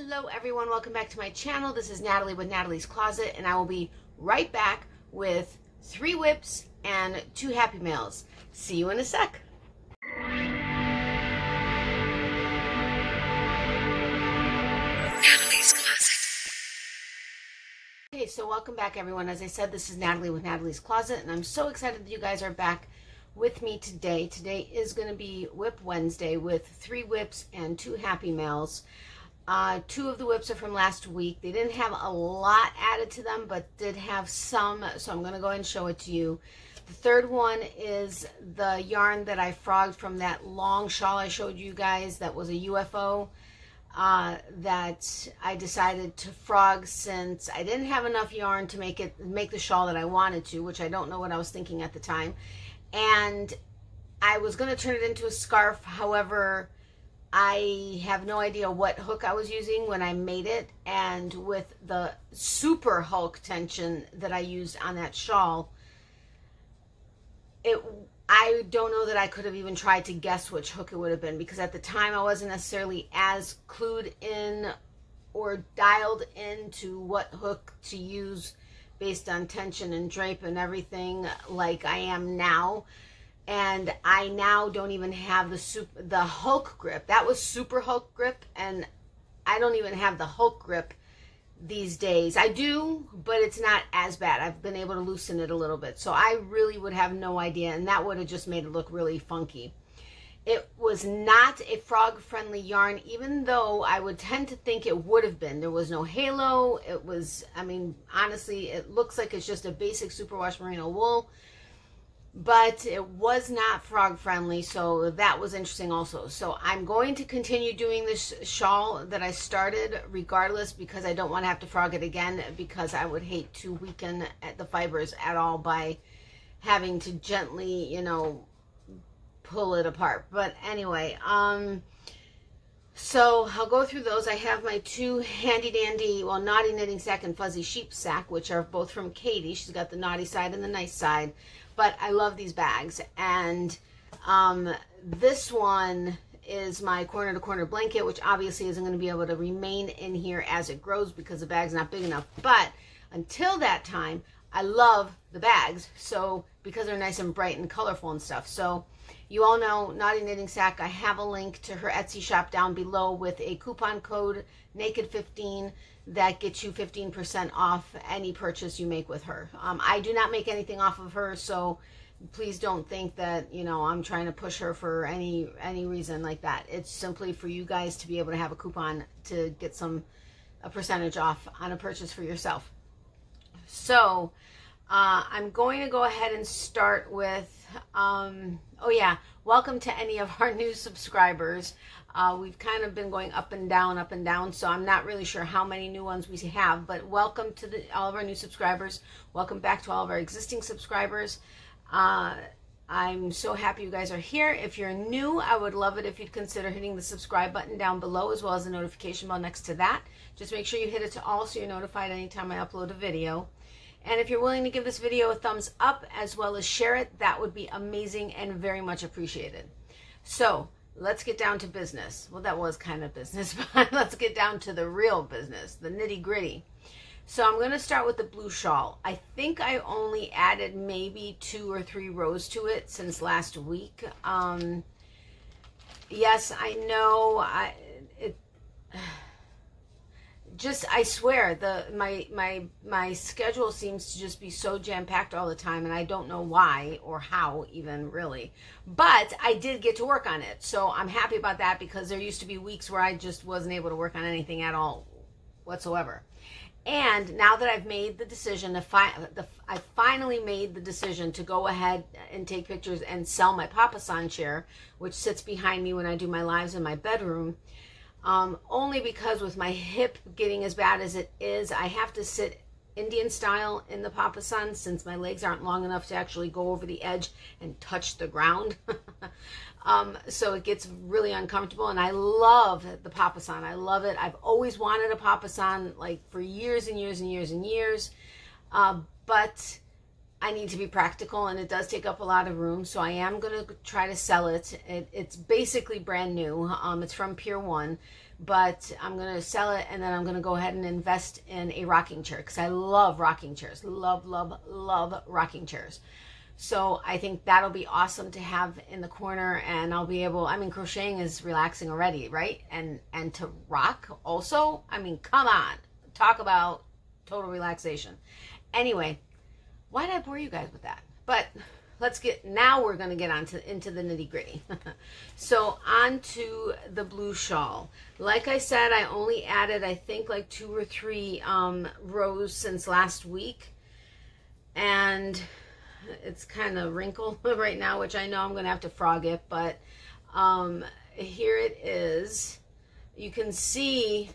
Hello everyone, welcome back to my channel. This is Natalie with Natalie's Closet, and I will be right back with 3 whips and 2 Happy Mails. See you in a sec. Natalie's Closet. Okay, so welcome back everyone. As I said, this is Natalie with Natalie's Closet, and I'm so excited that you guys are back with me today. Today is going to be Whip Wednesday with 3 whips and 2 Happy Mails. 2 of the whips are from last week. They didn't have a lot added to them, but did have some, so I'm going to go ahead and show it to you. The third one is the yarn that I frogged from that long shawl I showed you guys that was a UFO that I decided to frog since I didn't have enough yarn to make the shawl that I wanted to, which I don't know what I was thinking at the time. And I was going to turn it into a scarf. However, I have no idea what hook I was using when I made it, and with the super Hulk tension that I used on that shawl, I don't know that I could have even tried to guess which hook it would have been, because at the time I wasn't necessarily as clued in or dialed into what hook to use based on tension and drape and everything like I am now. And I now don't even have the Hulk grip. That was super Hulk grip, and I don't even have the Hulk grip these days. I do, but it's not as bad. I've been able to loosen it a little bit. So I really would have no idea, and that would have just made it look really funky. It was not a frog-friendly yarn, even though I would tend to think it would have been. There was no halo. It was, I mean, honestly, it looks like it's just a basic superwash merino wool. But it was not frog friendly, so that was interesting also. So I'm going to continue doing this shawl that I started regardless, because I don't want to have to frog it again, because I would hate to weaken the fibers at all by having to gently, you know, pull it apart. But anyway, so I'll go through those. I have my 2 handy dandy, well, Naughty Knitting Sack and Fuzzy Sheep Sack, which are both from Katie. She's got the naughty side and the nice side. But I love these bags. And this one is my corner to corner blanket, which obviously isn't going to be able to remain in here as it grows because the bag's not big enough. But until that time, I love the bags, so because they're nice and bright and colorful and stuff. So you all know Naughty Knitting Sack. I have a link to her Etsy shop down below with a coupon code NAKED15 that gets you 15% off any purchase you make with her. I do not make anything off of her, so please don't think that, you know, I'm trying to push her for any reason like that. It's simply for you guys to be able to have a coupon to get a percentage off on a purchase for yourself. So I'm going to go ahead and start with, oh yeah, welcome to any of our new subscribers. We've kind of been going up and down, so I'm not really sure how many new ones we have, but welcome to all of our new subscribers. Welcome back to all of our existing subscribers. I'm so happy you guys are here. If you're new, I would love it if you'd consider hitting the subscribe button down below, as well as the notification bell next to that. Just make sure you hit it to all so you're notified anytime I upload a video. And if you're willing to give this video a thumbs up as well as share it, that would be amazing and very much appreciated. So let's get down to business. Well, that was kind of business, but let's get down to the real business, the nitty gritty. So I'm going to start with the blue shawl. I think I only added maybe 2 or 3 rows to it since last week. Yes, I know. I swear, my schedule seems to just be so jam-packed all the time, and I don't know why or how even, really. But I did get to work on it, so I'm happy about that, because there used to be weeks where I just wasn't able to work on anything at all whatsoever. And now that I've made the decision, I finally made the decision to go ahead and take pictures and sell my Papasan chair, which sits behind me when I do my lives in my bedroom. Only because with my hip getting as bad as it is, I have to sit Indian style in the Papasan, since my legs aren't long enough to actually go over the edge and touch the ground. So it gets really uncomfortable, and I love the Papasan. I love it. I've always wanted a Papasan, like, for years and years and years and years. But I need to be practical, and it does take up a lot of room, so I am going to try to sell it. It's basically brand new. It's from Pier 1, but I'm going to sell it, and then I'm going to go ahead and invest in a rocking chair, because I love rocking chairs. Love, love, love rocking chairs. So I think that'll be awesome to have in the corner, and I'll be able, I mean, crocheting is relaxing already, right? And to rock also, I mean, come on. Talk about total relaxation. Anyway, why did I bore you guys with that? But now we're going to get into the nitty gritty. So on to the blue shawl. Like I said, I only added, I think, like 2 or 3 rows since last week. And it's kind of wrinkled right now, which I know I'm going to have to frog it, but here it is. You can see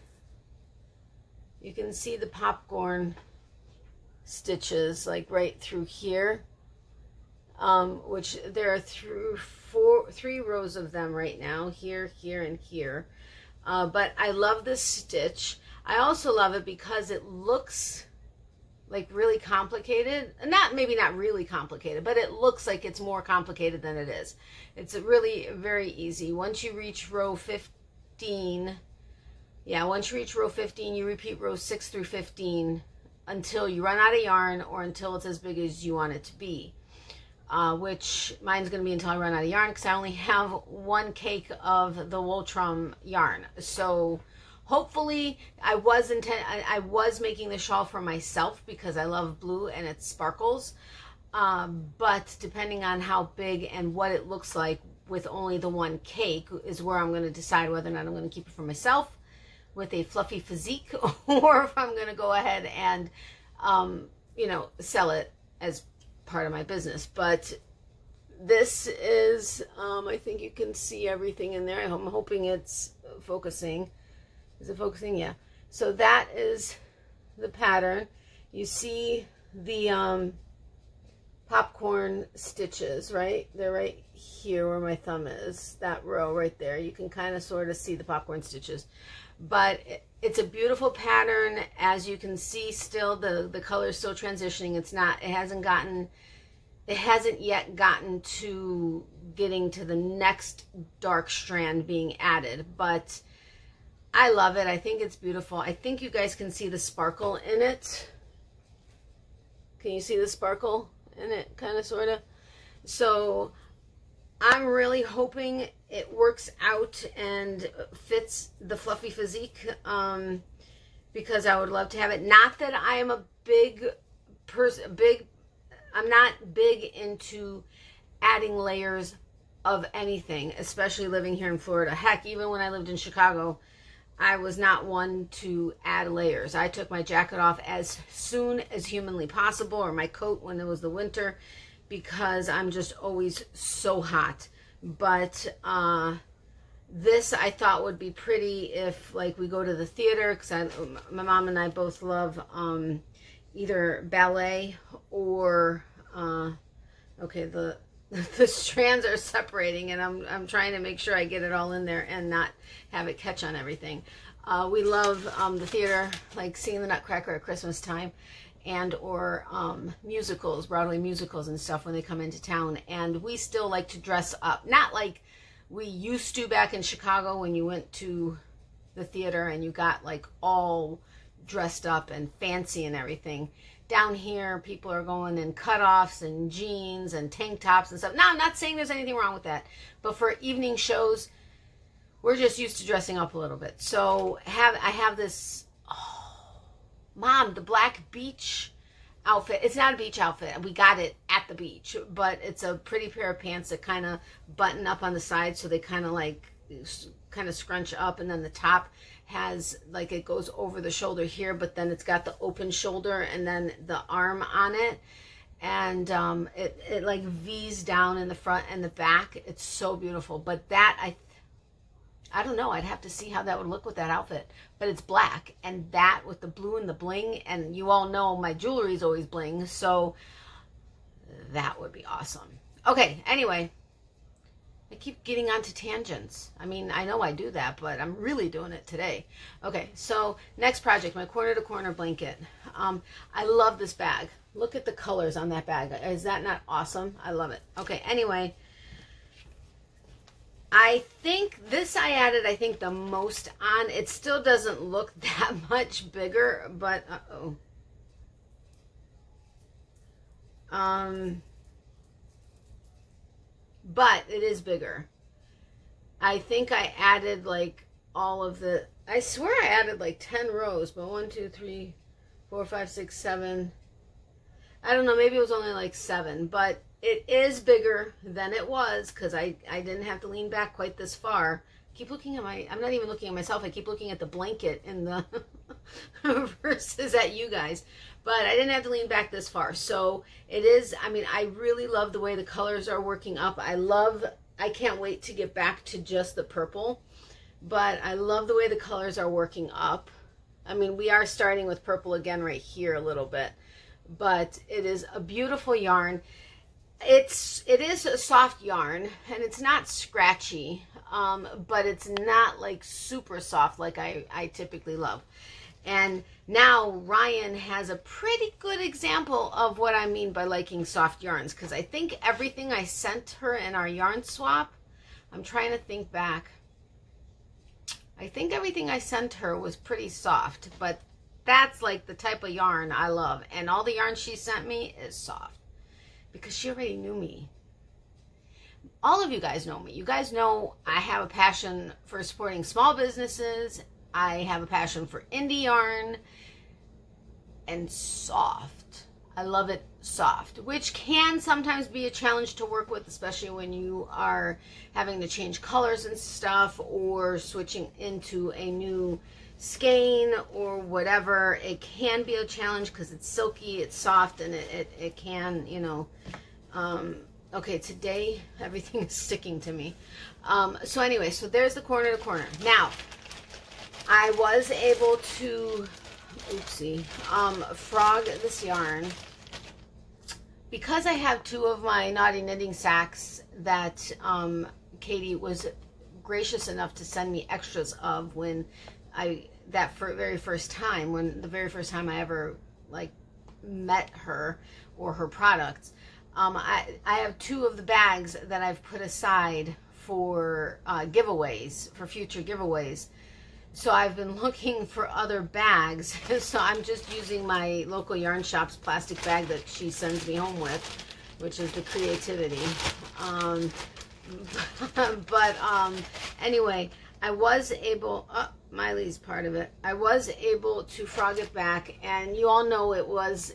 the popcorn stitches like right through here, which there are through 3 rows of them right now, here, here, and here. But I love this stitch. I also love it because it looks like really complicated. Maybe not really complicated, but it looks like it's more complicated than it is. It's really very easy. Once you reach row 15, once you reach row 15, you repeat rows 6 through 15 until you run out of yarn, or until it's as big as you want it to be. Which mine's going to be until I run out of yarn, because I only have 1 cake of the Wooltrum yarn. So hopefully, I was making the shawl for myself because I love blue and it sparkles. But depending on how big and what it looks like with only the 1 cake is where I'm going to decide whether or not I'm going to keep it for myself with a fluffy physique, or if I'm going to go ahead and, sell it as part of my business. But this is, I think you can see everything in there. I'm hoping it's focusing. Is it focusing? Yeah. So that is the pattern. You see the popcorn stitches, right? They're right here where my thumb is, that row right there. You can kind of sort of see the popcorn stitches. But it's a beautiful pattern. As you can see, still the color is still transitioning. It hasn't yet gotten to getting to the next dark strand being added, but I love it. I think it's beautiful. I think you guys can see the sparkle in it. Can you see the sparkle in it? Kind of, sort of. So I'm really hoping it works out and fits the fluffy physique, because I would love to have it. Not that I am a big person, I'm not big into adding layers of anything, especially living here in Florida. Heck, even when I lived in Chicago, I was not one to add layers. I took my jacket off as soon as humanly possible, or my coat when it was the winter, because I'm just always so hot. But this I thought would be pretty if, like, we go to the theater, because my mom and I both love either ballet or okay, the strands are separating, and I'm trying to make sure I get it all in there and not have it catch on everything. We love the theater, like seeing the Nutcracker at Christmas time, or musicals, Broadway musicals and stuff when they come into town. And we still like to dress up, not like we used to back in Chicago when you went to the theater and you got like all dressed up and fancy and everything. Down here, people are going in cutoffs and jeans and tank tops and stuff. Now, I'm not saying there's anything wrong with that, but for evening shows, we're just used to dressing up a little bit. So I have this, Mom, the black beach outfit. It's not a beach outfit. We got it at the beach, but it's a pretty pair of pants that kind of button up on the side, so they kind of scrunch up, and then the top has, like, it goes over the shoulder here, but then it's got the open shoulder and then the arm on it, and it like V's down in the front and the back. It's so beautiful. But that, I don't know, I'd have to see how that would look with that outfit. But it's black, and that with the blue and the bling, and you all know my jewelry is always bling, so that would be awesome. Okay, anyway, I keep getting onto tangents. I mean, I know I do that, but I'm really doing it today. Okay, so next project, my corner to corner blanket. I love this bag. Look at the colors on that bag. Is that not awesome? I love it. Okay, anyway, I think this I added, I think, the most on. It still doesn't look that much bigger, but uh-oh. But it is bigger. I think I added like all of the, I swear I added like 10 rows, but 1, 2, 3, 4, 5, 6, 7. I don't know, maybe it was only like 7, but it is bigger than it was because I didn't have to lean back quite this far. I keep looking at I'm not even looking at myself. I keep looking at the blanket in the versus at you guys. But I didn't have to lean back this far. So it is, I mean, I really love the way the colors are working up. I can't wait to get back to just the purple. But I love the way the colors are working up. I mean, we are starting with purple again right here a little bit. But it is a beautiful yarn. It is a soft yarn, and it's not scratchy, but it's not like super soft like I typically love. And now Ryan has a pretty good example of what I mean by liking soft yarns, because I think everything I sent her in our yarn swap, I'm trying to think back, I think everything I sent her was pretty soft, but that's like the type of yarn I love. And all the yarn she sent me is soft because she already knew me. All of you guys know me. You guys know I have a passion for supporting small businesses. I have a passion for indie yarn and soft. I love it soft, which can sometimes be a challenge to work with, especially when you are having to change colors and stuff or switching into a new skein or whatever. It can be a challenge because it's silky, it's soft, and it can, you know, okay, today everything is sticking to me. So anyway, so there's the corner to corner. Now, I was able to, frog this yarn because I have 2 of my Naughty Knitting sacks that Katie was gracious enough to send me extras of when the very first time I ever like met her or her products. I have 2 of the bags that I've put aside for giveaways, for future giveaways. So I've been looking for other bags. So I'm just using my local yarn shop's plastic bag that she sends me home with, which is the Creativity. Anyway, I was able, Miley's part of it. I was able to frog it back, and you all know it was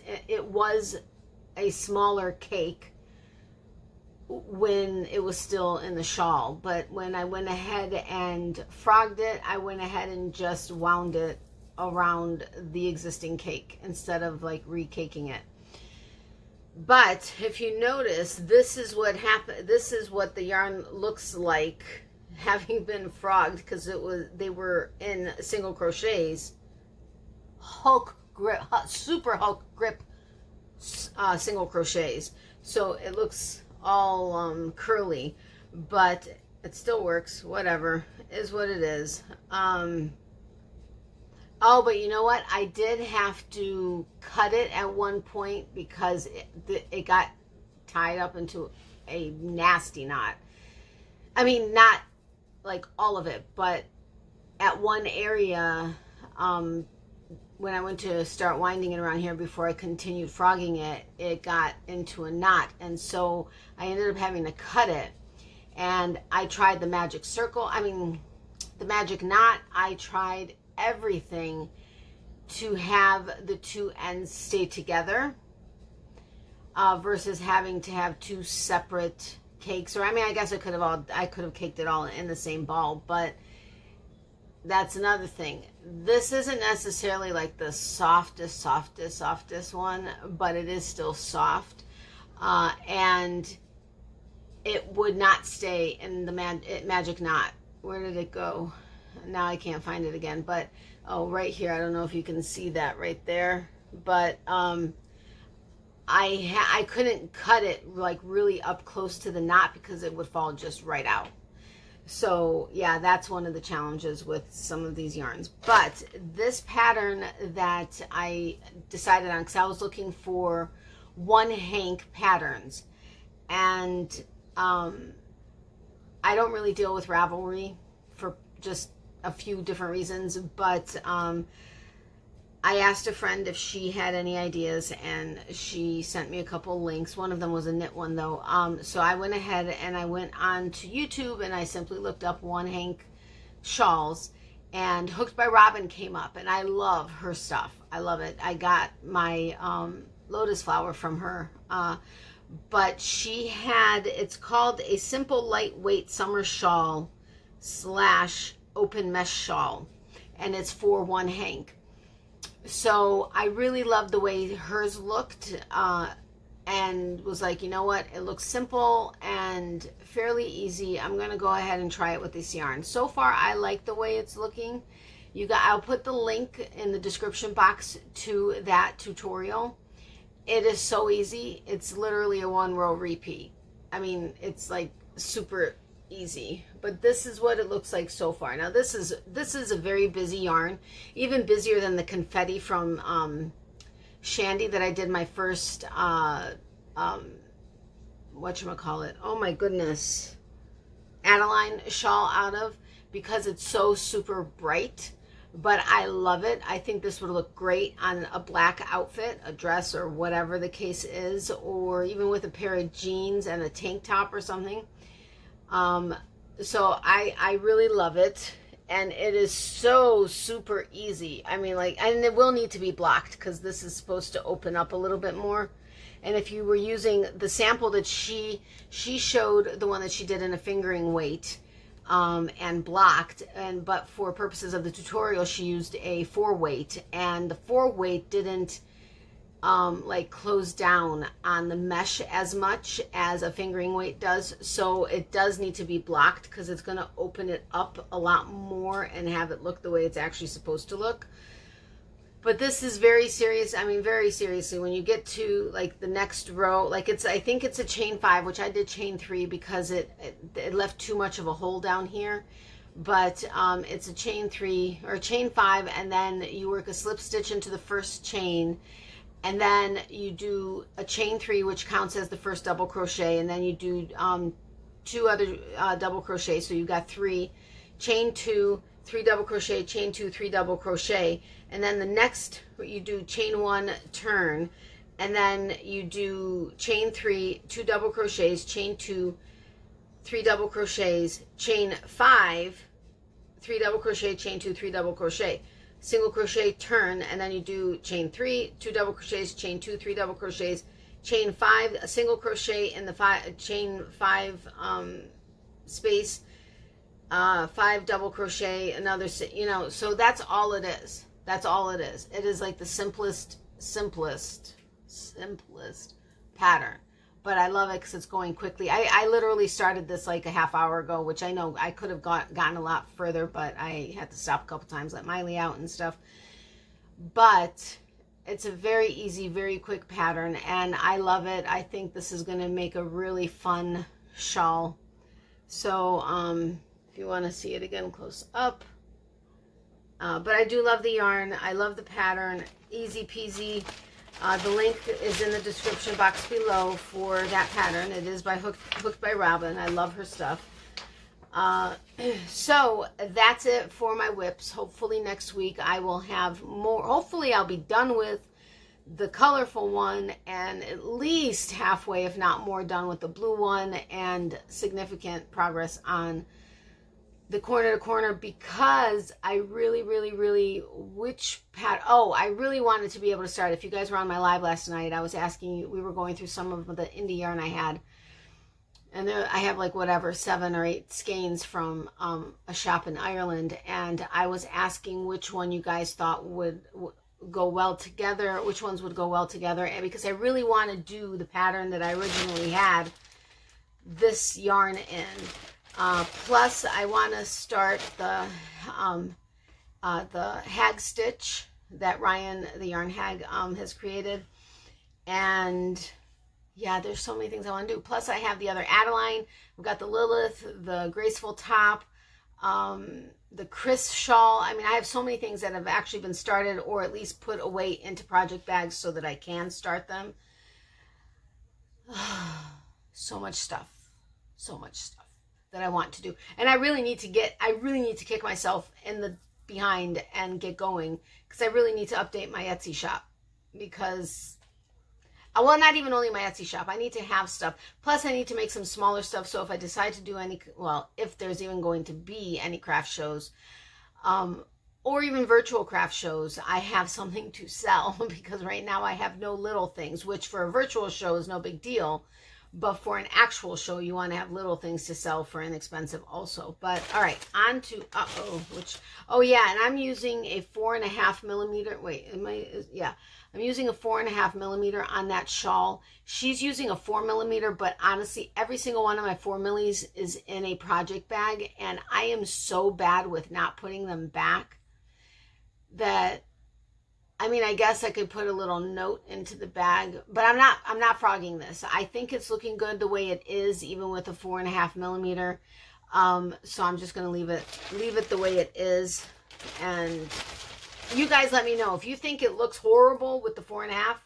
a smaller cake when it was still in the shawl, but when I went ahead and frogged it, I went ahead and just wound it around the existing cake instead of like recaking it. But if you notice, this is what happened. This is what the yarn looks like having been frogged, because they were in single crochets, Hulk grip, super Hulk grip single crochets. So it looks all curly, but it still works. Whatever, is what it is. Oh, but you know what? I did have to cut it at one point because it got tied up into a nasty knot. I mean, not like all of it, but at one area, when I went to start winding it around here before I continued frogging it, it got into a knot. And so I ended up having to cut it. And I tried the magic circle. I mean, the magic knot. I tried everything to have the 2 ends stay together versus having to have 2 separate cakes. Or I mean, I guess I could have caked it all in the same ball, but that's another thing. This isn't necessarily like the softest one, but it is still soft, and it would not stay in the magic knot. Where did it go? Now I can't find it again, but oh, right here. I don't know if you can see that right there, but I couldn't cut it like really up close to the knot because it would fall just right out. So yeah, that's one of the challenges with some of these yarns. But this pattern that I decided on, because I was looking for 1 hank patterns, and I don't really deal with Ravelry for just a few different reasons, but I asked a friend if she had any ideas, and she sent me a couple links. One of them was a knit one, though. So I went ahead and I went on to YouTube, and I simply looked up One Hank shawls, and Hooked by Robin came up, and I love her stuff. I love it. I got my lotus flower from her, but she had, it's called a simple lightweight summer shawl / open mesh shawl, and it's for One Hank. So I really loved the way hers looked, and was like, you know what, it looks simple and fairly easy. I'm gonna go ahead and try it with this yarn. So far I like the way it's looking. I'll put the link in the description box to that tutorial. It is so easy. It's literally a 1-row repeat. I mean, it's like super easy, but this is what it looks like so far. Now this is a very busy yarn, even busier than the confetti from Shandy that I did my first whatchamacallit, oh my goodness, Adeline shawl out of, because it's so super bright. But I love it. I think this would look great on a black outfit, a dress, or whatever the case is, or even with a pair of jeans and a tank top or something. So I really love it, and it is so super easy. I mean, like, and it will need to be blocked because this is supposed to open up a little bit more. And if you were using the sample that she showed, the one that she did in a fingering weight, and blocked, but for purposes of the tutorial she used a 4-weight, and the 4-weight didn't like close down on the mesh as much as a fingering weight does, so it does need to be blocked because it's going to open it up a lot more and have it look the way it's actually supposed to look. But this is very serious. I mean, very seriously, when you get to like the next row, like I think it's a chain 5, which I did chain 3 because it left too much of a hole down here. But it's a chain 3 or chain 5, and then you work a slip stitch into the first chain, and then you do a chain 3, which counts as the first double crochet, and then you do 2 other double crochet, so you got 3, chain 2, 3 double crochet, chain 2, 3 double crochet, and then the next you do chain 1, turn, and then you do chain 3, 2 double crochets, chain 2, 3 double crochets, chain 5, 3 double crochet, chain 2, 3 double crochet, single crochet, turn, and then you do chain 3, 2 double crochets, chain 2, 3 double crochets, chain 5, a single crochet in the chain 5 space, 5 double crochet, another, you know, so that's all it is. That's all it is. It is like the simplest pattern. But I love it because it's going quickly. I literally started this like a half hour ago, which I know I could have gotten a lot further, but I had to stop a couple times, let Miley out and stuff. But it's a very easy, very quick pattern, and I love it. I think this is going to make a really fun shawl. So if you want to see it again close up. But I do love the yarn. I love the pattern. Easy peasy. The link is in the description box below for that pattern. It is by Hooked by Robin. I love her stuff. So that's it for my whips. Hopefully next week I will have more. Hopefully I'll be done with the colorful one, and at least halfway, if not more, done with the blue one, and significant progress on the corner to corner, because I really I really wanted to be able to start. If you guys were on my live last night, I was asking you, we were going through some of the indie yarn I had, and there, I have like whatever 7 or 8 skeins from a shop in Ireland, and I was asking which one you guys thought would go well together, which ones would go well together, and because I really want to do the pattern that I originally had this yarn in. Plus, I want to start the hag stitch that Ryan, the yarn hag, has created. And yeah, there's so many things I want to do. Plus, I have the other Adeline. We've got the Lilith, the graceful top, the Chris shawl. I mean, I have so many things that have actually been started, or at least put away into project bags so that I can start them. So much stuff. So much stuff. that I want to do. And I really need to kick myself in the behind and get going, because I really need to update my Etsy shop, because, well, not even only my Etsy shop, I need to have stuff. Plus I need to make some smaller stuff. So if I decide to do any, well, if there's even going to be any craft shows, or even virtual craft shows, I have something to sell, because right now I have no little things, which for a virtual show is no big deal. But for an actual show, you want to have little things to sell for inexpensive also. But all right, on to, oh yeah, and I'm using a 4.5 millimeter. Wait, yeah, I'm using a 4.5 millimeter on that shawl. She's using a 4 millimeter, but honestly, every single one of my 4 millis is in a project bag, and I am so bad with not putting them back that, I mean, I guess I could put a little note into the bag, but I'm not frogging this. I think it's looking good the way it is, even with a 4.5 millimeter. So I'm just going to leave it the way it is. And you guys let me know if you think it looks horrible with the 4.5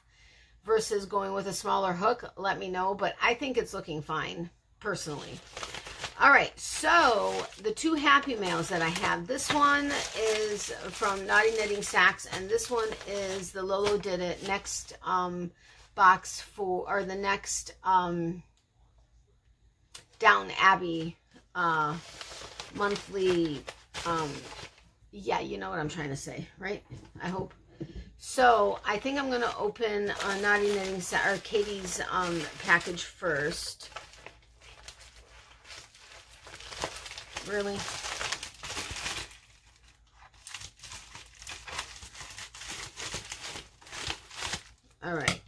versus going with a smaller hook. Let me know, but I think it's looking fine personally. All right, so the 2 Happy Mails that I have, this one is from Naughty Knitting Sacks, and this one is the Lolo Did It next box for, or the next Downton Abbey monthly, yeah, you know what I'm trying to say, right? I hope. So I think I'm going to open Naughty Knitting or Katie's package first. Really? All right.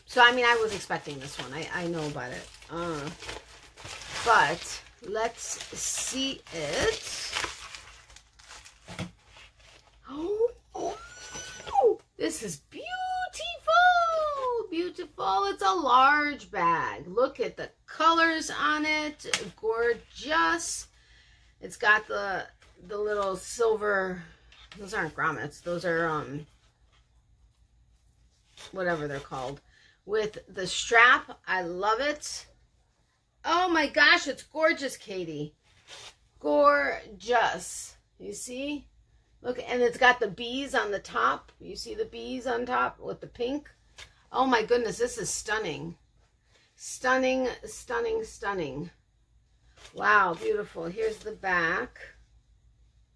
So, I mean, I was expecting this one. I know about it. But let's see it. Oh, this is beautiful. Beautiful. It's a large bag. Look at the colors on it. Gorgeous. It's got the little silver, those aren't grommets, those are whatever they're called, with the strap. I love it. Oh my gosh, it's gorgeous, Katie. Gorgeous. You see? Look, and it's got the bees on the top. You see the bees on top with the pink? Oh my goodness, this is stunning. Stunning, stunning, stunning. Wow, beautiful. Here's the back.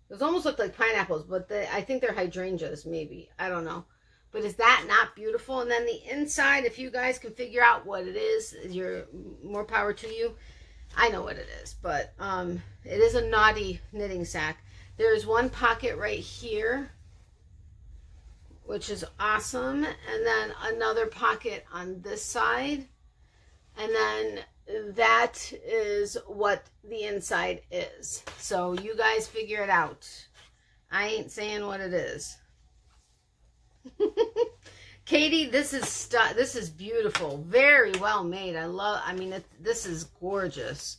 Those almost look like pineapples, but I think they're hydrangeas, maybe. I don't know. But is that not beautiful? And then the inside, if you guys can figure out what it is, you're more power to you. I know what it is, but it is a Naughty Knitting Sack. There's one pocket right here, which is awesome. And then another pocket on this side. And then that is what the inside is. So you guys figure it out. I ain't saying what it is. Katie, this is beautiful. Very well made. I mean, this is gorgeous.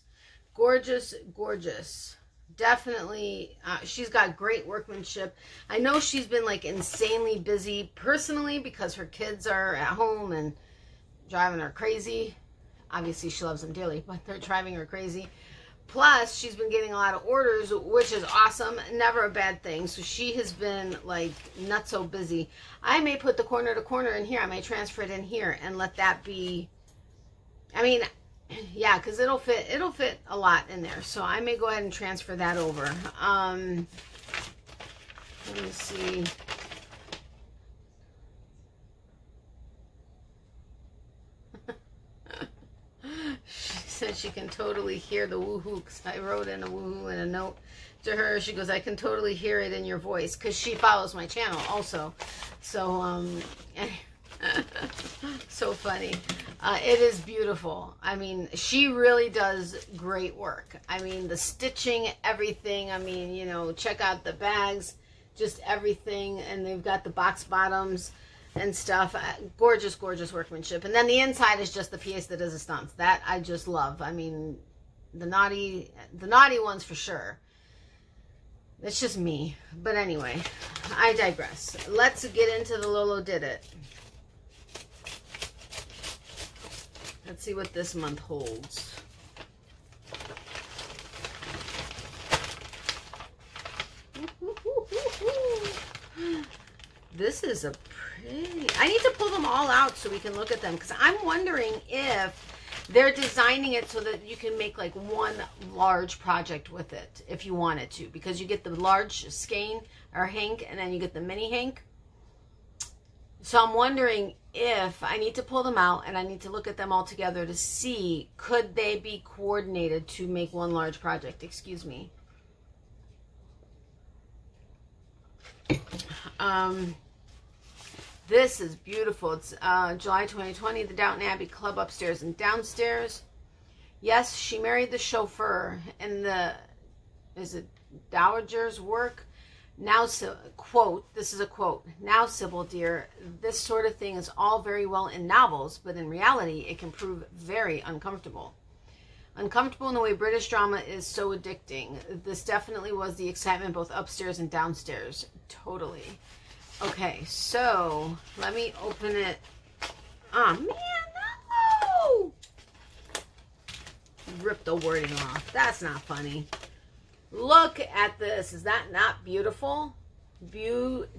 Gorgeous, gorgeous. Definitely, she's got great workmanship. I know she's been like insanely busy personally because her kids are at home and driving her crazy. Obviously, she loves them dearly, but they're driving her crazy. Plus, she's been getting a lot of orders, which is awesome. Never a bad thing. So she has been like not so busy. I may put the corner to corner in here. I may transfer it in here and let that be, I mean, yeah, because it'll fit a lot in there. So I may go ahead and transfer that over. Let me see. Said she can totally hear the woohoo, because I wrote in a woohoo in a note to her. She goes, I can totally hear it in your voice, because she follows my channel also. So so funny. It is beautiful. I mean, she really does great work. I mean, the stitching, everything. I mean, you know, check out the bags, just everything. And they've got the box bottoms and stuff. Gorgeous, gorgeous workmanship. And then the inside is just the pièce de résistance. That I just love. I mean, the naughty ones for sure. It's just me. But anyway, I digress. Let's get into the Lolo Did It. Let's see what this month holds. This is a pretty... I need to pull them all out so we can look at them, because I'm wondering if they're designing it so that you can make like one large project with it if you wanted to, because you get the large skein or hank and then you get the mini hank. So I'm wondering if I need to pull them out and I need to look at them all together to see, could they be coordinated to make one large project? Excuse me. This is beautiful. It's July 2020, the Downton Abbey Club upstairs and downstairs. Yes, she married the chauffeur in the, is it Dowager's work? Now, quote, this is a quote, "Now, Sybil, dear, this sort of thing is all very well in novels, but in reality, it can prove very uncomfortable. Uncomfortable in the way British drama is so addicting. This definitely was the excitement both upstairs and downstairs. Totally." Okay, so let me open it. Oh, man, no! Rip the wording off. That's not funny. Look at this. Is that not beautiful? Beautiful.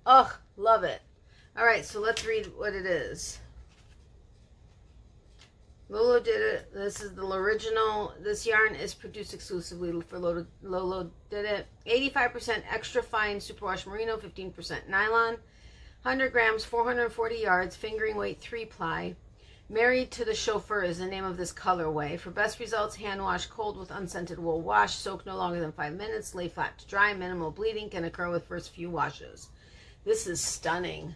Ugh, love it. All right, so let's read what it is. Lolo did it. This is the original. This yarn is produced exclusively for Lolo did it. 85% extra fine superwash merino, 15% nylon, 100 grams, 440 yards, fingering weight 3-ply. Married to the Chauffeur is the name of this colorway. For best results, hand wash cold with unscented wool wash. Soak no longer than 5 minutes. Lay flat to dry. Minimal bleeding can occur with first few washes. This is stunning.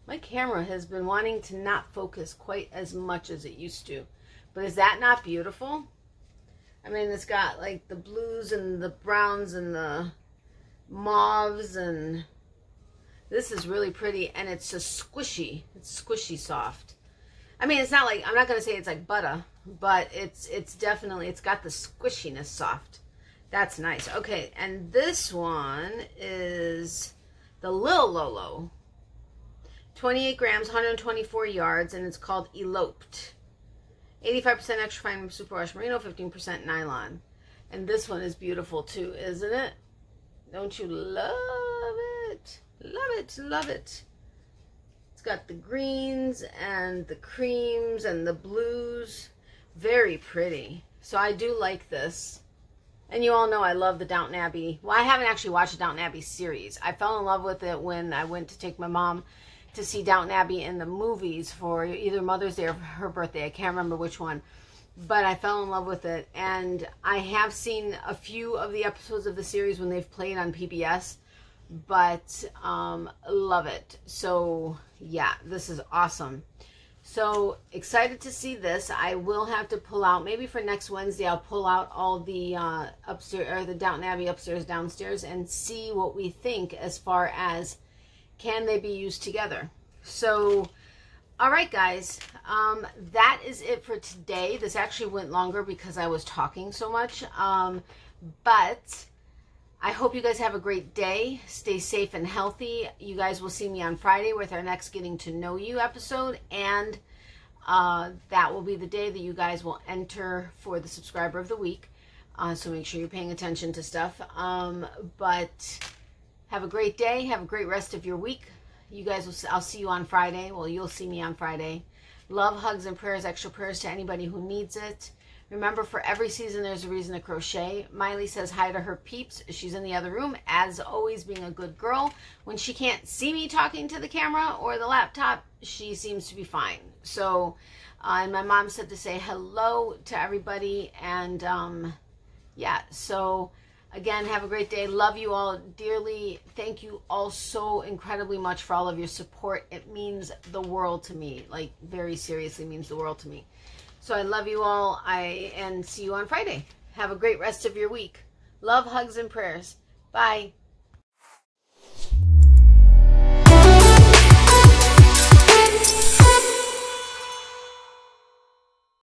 My camera has been wanting to not focus quite as much as it used to. But is that not beautiful? I mean, it's got like the blues and the browns and the mauves, and this is really pretty, and it's a squishy. It's squishy soft. I mean, it's not like, I'm not going to say it's like butter, but it's definitely, it's got the squishiness soft. That's nice. Okay, and this one is the Lil Lolo. 28 grams, 124 yards, and it's called Eloped. 85% extra fine superwash merino, 15% nylon. And this one is beautiful too, isn't it? Don't you love it? Love it, love it. It's got the greens and the creams and the blues. Very pretty. So I do like this. And you all know I love the Downton Abbey. Well, I haven't actually watched the Downton Abbey series. I fell in love with it when I went to take my mom to see Downton Abbey in the movies for either Mother's Day or her birthday. I can't remember which one. But I fell in love with it. And I have seen a few of the episodes of the series when they've played on PBS. But love it. So yeah, this is awesome. So excited to see this. I will have to pull out, maybe for next Wednesday, I'll pull out all the upstairs, or the Downton Abbey upstairs, downstairs, and see what we think as far as can they be used together. So, all right, guys, that is it for today. This actually went longer because I was talking so much, but I hope you guys have a great day. Stay safe and healthy. You guys will see me on Friday with our next Getting to Know You episode, and that will be the day that you guys will enter for the Subscriber of the Week. So make sure you're paying attention to stuff. But have a great day. Have a great rest of your week. You guys will, I'll see you on Friday. Well, you'll see me on Friday. Love, hugs, and prayers. Extra prayers to anybody who needs it. Remember, for every season, there's a reason to crochet. Miley says hi to her peeps. She's in the other room, as always, being a good girl. When she can't see me talking to the camera or the laptop, she seems to be fine. So, and my mom said to say hello to everybody. And, yeah, so again, have a great day. Love you all dearly. Thank you all so incredibly much for all of your support. It means the world to me. Like, very seriously means the world to me. So I love you all. And see you on Friday. Have a great rest of your week. Love, hugs, and prayers. Bye.